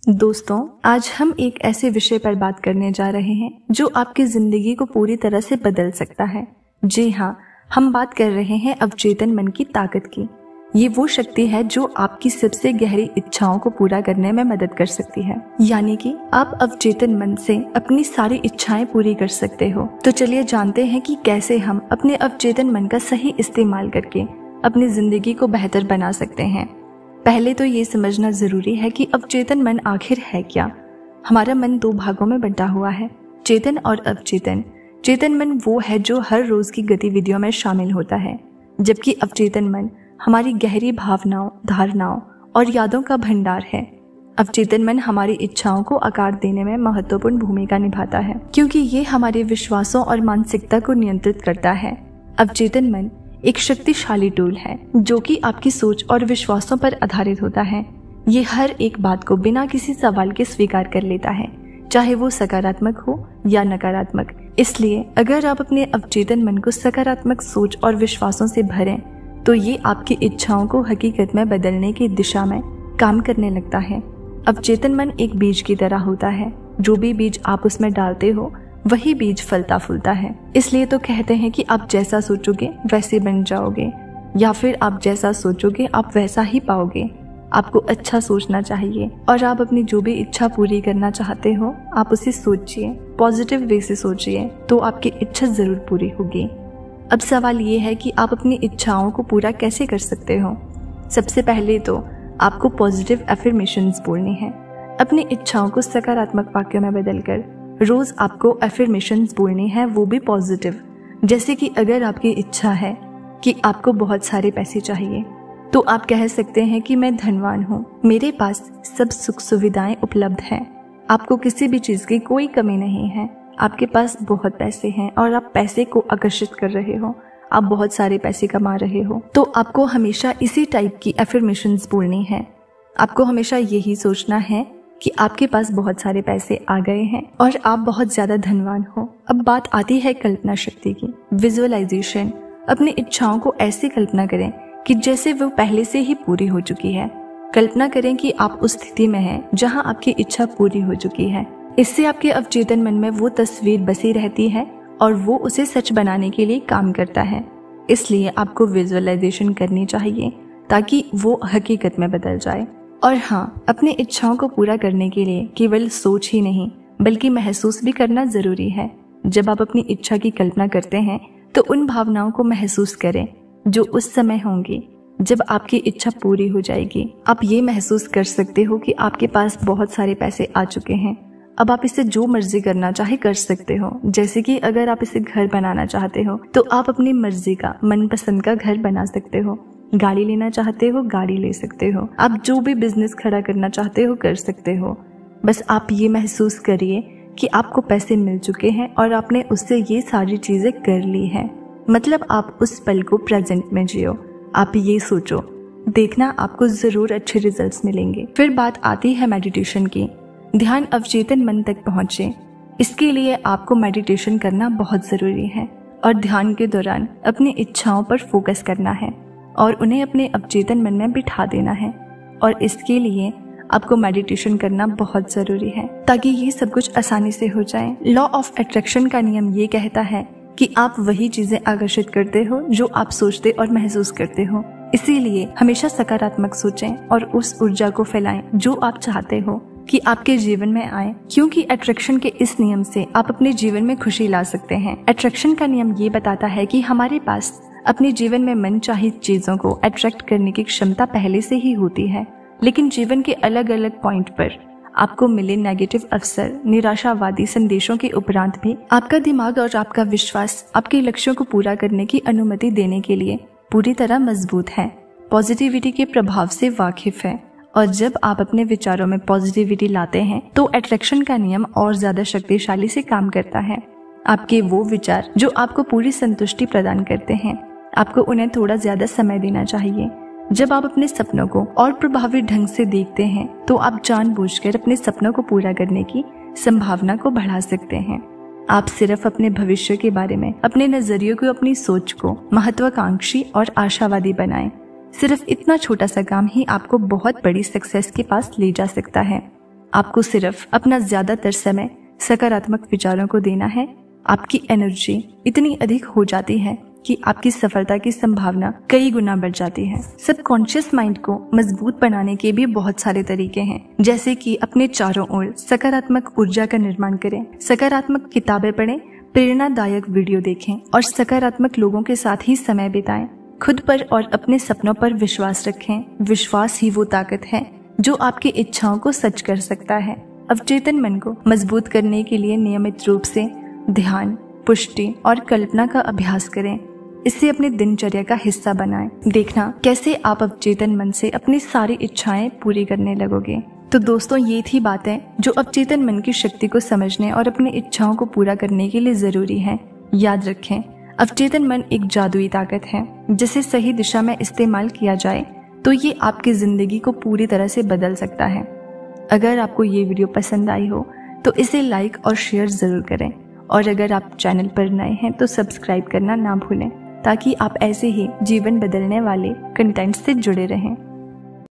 दोस्तों, आज हम एक ऐसे विषय पर बात करने जा रहे हैं जो आपकी जिंदगी को पूरी तरह से बदल सकता है। जी हाँ, हम बात कर रहे हैं अवचेतन मन की ताकत की। ये वो शक्ति है जो आपकी सबसे गहरी इच्छाओं को पूरा करने में मदद कर सकती है। यानी कि आप अवचेतन मन से अपनी सारी इच्छाएं पूरी कर सकते हो। तो चलिए जानते हैं कि कैसे हम अपने अवचेतन मन का सही इस्तेमाल करके अपनी जिंदगी को बेहतर बना सकते हैं। पहले तो ये समझना जरूरी है कि अवचेतन मन आखिर है क्या। हमारा मन दो भागों में बंटा हुआ है, चेतन और अवचेतन। चेतन मन वो है जो हर रोज की गतिविधियों में शामिल होता है, जबकि अवचेतन मन हमारी गहरी भावनाओं, धारणाओं और यादों का भंडार है। अवचेतन मन हमारी इच्छाओं को आकार देने में महत्वपूर्ण भूमिका निभाता है, क्योंकि ये हमारे विश्वासों और मानसिकता को नियंत्रित करता है। अवचेतन मन एक शक्तिशाली टूल है जो कि आपकी सोच और विश्वासों पर आधारित होता है। ये हर एक बात को बिना किसी सवाल के स्वीकार कर लेता है, चाहे वो सकारात्मक हो या नकारात्मक। इसलिए अगर आप अपने अवचेतन मन को सकारात्मक सोच और विश्वासों से भरें तो ये आपकी इच्छाओं को हकीकत में बदलने की दिशा में काम करने लगता है। अवचेतन मन एक बीज की तरह होता है। जो भी बीज आप उसमें डालते हो वही बीज फलता फूलता है। इसलिए तो कहते हैं कि आप जैसा सोचोगे वैसे बन जाओगे, या फिर आप जैसा सोचोगे आप वैसा ही पाओगे। आपको अच्छा सोचना चाहिए और आप अपनी जो भी इच्छा पूरी करना चाहते हो आप उसे सोचिए, पॉजिटिव वे से सोचिए, तो आपकी इच्छा जरूर पूरी होगी। अब सवाल ये है कि आप अपनी इच्छाओं को पूरा कैसे कर सकते हो। सबसे पहले तो आपको पॉजिटिव एफर्मेशंस बोलनी है। अपनी इच्छाओं को सकारात्मक वाक्यों में बदलकर रोज आपको एफर्मेशंस बोलनी है, वो भी पॉजिटिव। जैसे कि अगर आपकी इच्छा है कि आपको बहुत सारे पैसे चाहिए तो आप कह सकते हैं कि मैं धनवान हूँ, मेरे पास सब सुख सुविधाएं उपलब्ध हैं, आपको किसी भी चीज की कोई कमी नहीं है, आपके पास बहुत पैसे हैं और आप पैसे को आकर्षित कर रहे हो, आप बहुत सारे पैसे कमा रहे हो। तो आपको हमेशा इसी टाइप की एफर्मेशंस बोलनी है। आपको हमेशा यही सोचना है कि आपके पास बहुत सारे पैसे आ गए हैं और आप बहुत ज्यादा धनवान हो। अब बात आती है कल्पना शक्ति की, विजुअलाइजेशन। अपनी इच्छाओं को ऐसे कल्पना करें कि जैसे वो पहले से ही पूरी हो चुकी है। कल्पना करें कि आप उस स्थिति में हैं जहां आपकी इच्छा पूरी हो चुकी है। इससे आपके अवचेतन मन में वो तस्वीर बसी रहती है और वो उसे सच बनाने के लिए काम करता है। इसलिए आपको विजुअलाइजेशन करनी चाहिए ताकि वो हकीकत में बदल जाए। और हाँ, अपनी इच्छाओं को पूरा करने के लिए केवल सोच ही नहीं बल्कि महसूस भी करना जरूरी है। जब आप अपनी इच्छा की कल्पना करते हैं तो उन भावनाओं को महसूस करें जो उस समय होंगी जब आपकी इच्छा पूरी हो जाएगी। आप ये महसूस कर सकते हो कि आपके पास बहुत सारे पैसे आ चुके हैं। अब आप इसे जो मर्जी करना चाहे कर सकते हो। जैसे कि अगर आप इसे घर बनाना चाहते हो तो आप अपनी मर्जी का मनपसंद का घर बना सकते हो। गाड़ी लेना चाहते हो गाड़ी ले सकते हो। आप जो भी बिजनेस खड़ा करना चाहते हो कर सकते हो। बस आप ये महसूस करिए कि आपको पैसे मिल चुके हैं और आपने उससे ये सारी चीजें कर ली हैं। मतलब आप उस पल को प्रेजेंट में जियो। आप ये सोचो, देखना आपको जरूर अच्छे रिजल्ट्स मिलेंगे। फिर बात आती है मेडिटेशन की। ध्यान अवचेतन मन तक पहुंचे, इसके लिए आपको मेडिटेशन करना बहुत जरूरी है और ध्यान के दौरान अपनी इच्छाओं पर फोकस करना है और उन्हें अपने अवचेतन मन में बिठा देना है। और इसके लिए आपको मेडिटेशन करना बहुत जरूरी है ताकि ये सब कुछ आसानी से हो जाए। लॉ ऑफ अट्रैक्शन का नियम ये कहता है कि आप वही चीजें आकर्षित करते हो जो आप सोचते और महसूस करते हो। इसीलिए हमेशा सकारात्मक सोचें और उस ऊर्जा को फैलाएं जो आप चाहते हो कि आपके जीवन में आए, क्योंकि अट्रैक्शन के इस नियम से आप अपने जीवन में खुशी ला सकते हैं। अट्रैक्शन का नियम ये बताता है कि हमारे पास अपने जीवन में मनचाही चीजों को अट्रैक्ट करने की क्षमता पहले से ही होती है, लेकिन जीवन के अलग अलग पॉइंट पर आपको मिले नेगेटिव अवसर, निराशावादी संदेशों के उपरांत भी आपका दिमाग और आपका विश्वास आपके लक्ष्यों को पूरा करने की अनुमति देने के लिए पूरी तरह मजबूत है, पॉजिटिविटी के प्रभाव से वाकिफ है। और जब आप अपने विचारों में पॉजिटिविटी लाते हैं तो अट्रैक्शन का नियम और ज्यादा शक्तिशाली से काम करता है। आपके वो विचार जो आपको पूरी संतुष्टि प्रदान करते हैं, आपको उन्हें थोड़ा ज्यादा समय देना चाहिए। जब आप अपने सपनों को और प्रभावी ढंग से देखते हैं तो आप जानबूझकर अपने सपनों को पूरा करने की संभावना को बढ़ा सकते हैं। आप सिर्फ अपने भविष्य के बारे में अपने नजरियों को, अपनी सोच को महत्वाकांक्षी और आशावादी बनाएं। सिर्फ इतना छोटा सा काम ही आपको बहुत बड़ी सक्सेस के पास ले जा सकता है। आपको सिर्फ अपना ज्यादातर समय सकारात्मक विचारों को देना है। आपकी एनर्जी इतनी अधिक हो जाती है कि आपकी सफलता की संभावना कई गुना बढ़ जाती है। सबकॉन्शियस माइंड को मजबूत बनाने के भी बहुत सारे तरीके हैं, जैसे कि अपने चारों ओर सकारात्मक ऊर्जा का निर्माण करें, सकारात्मक किताबें पढ़ें, प्रेरणादायक वीडियो देखें और सकारात्मक लोगों के साथ ही समय बिताएं। खुद पर और अपने सपनों पर विश्वास रखें। विश्वास ही वो ताकत है जो आपकी इच्छाओं को सच कर सकता है। अवचेतन मन को मजबूत करने के लिए नियमित रूप से ध्यान, पुष्टि और कल्पना का अभ्यास करें। इसे अपने दिनचर्या का हिस्सा बनाएं। देखना कैसे आप अवचेतन मन से अपनी सारी इच्छाएं पूरी करने लगोगे। तो दोस्तों, ये थी बातें जो अवचेतन मन की शक्ति को समझने और अपनी इच्छाओं को पूरा करने के लिए जरूरी है। याद रखें, अवचेतन मन एक जादुई ताकत है जिसे सही दिशा में इस्तेमाल किया जाए तो ये आपकी जिंदगी को पूरी तरह से बदल सकता है। अगर आपको ये वीडियो पसंद आई हो तो इसे लाइक और शेयर जरूर करें, और अगर आप चैनल पर नए हैं तो सब्सक्राइब करना ना भूलें, ताकि आप ऐसे ही जीवन बदलने वाले कंटेंट से जुड़े रहें।